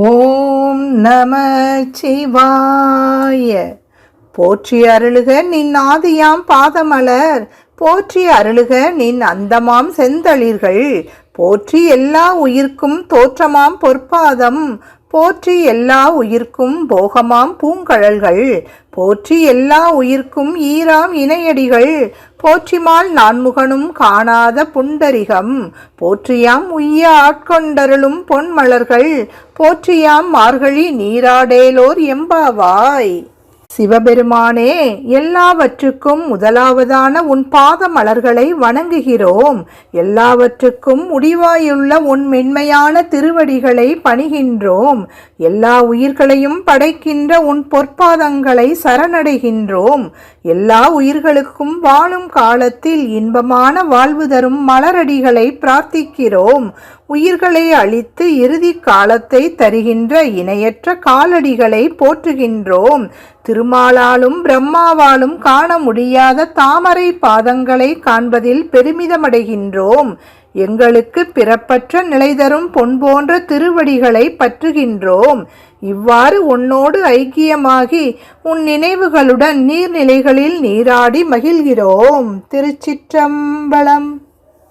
ஓம் நம சிவாய. போற்றி அருளுக நின் ஆதியாம் பாதமலர், போற்றி அருளுக நின் அந்தமாம் செந்தளிர்கள், போற்றி எல்லா உயிர்க்கும் தோற்றமாம் பொற்பாதம், போற்றி எல்லா உயிர்க்கும் போகமாம் பூங்கழல்கள், போற்றி எல்லா உயிர்க்கும் ஈராம் இணையடிகள், போற்றிமால் நான்முகனும் காணாத புண்டரிகம், போற்றியாம் உய்ய ஆட்கொண்டருளும் பொன்மலர்கள், போற்றியாம் மார்கழி நீராடேலோர் எம்பாவாய். சிவபெருமானே, எல்லாவற்றுக்கும் முதலாவதான உன் பாத மலர்களை வணங்குகிறோம். எல்லாவற்றுக்கும் முடிவாயுள்ள உன் மென்மையான திருவடிகளை பணிகின்றோம். எல்லா உயிர்களையும் படைக்கின்ற உன் பொற்பாதங்களை சரணடைகின்றோம். எல்லா உயிர்களுக்கும் வாழும் காலத்தில் இன்பமான வாழ்வு தரும் மலரடிகளை பிரார்த்திக்கிறோம். உயிர்களை அழித்து இறுதி காலத்தை தருகின்ற இணையற்ற காலடிகளை போற்றுகின்றோம். திருமாலாலும் பிரம்மாவாலும் காண முடியாத தாமரை பாதங்களை காண்பதில் பெருமிதமடைகின்றோம். எங்களுக்கு பிறப்பற்ற நிலை தரும் பொன் போன்ற திருவடிகளை பற்றுகின்றோம். இவ்வாறு உன்னோடு ஐக்கியமாகி உன் நினைவுகளுடன் நீர்நிலைகளில் நீராடி மகிழ்கிறோம். திருச்சிற்றம்பலம்.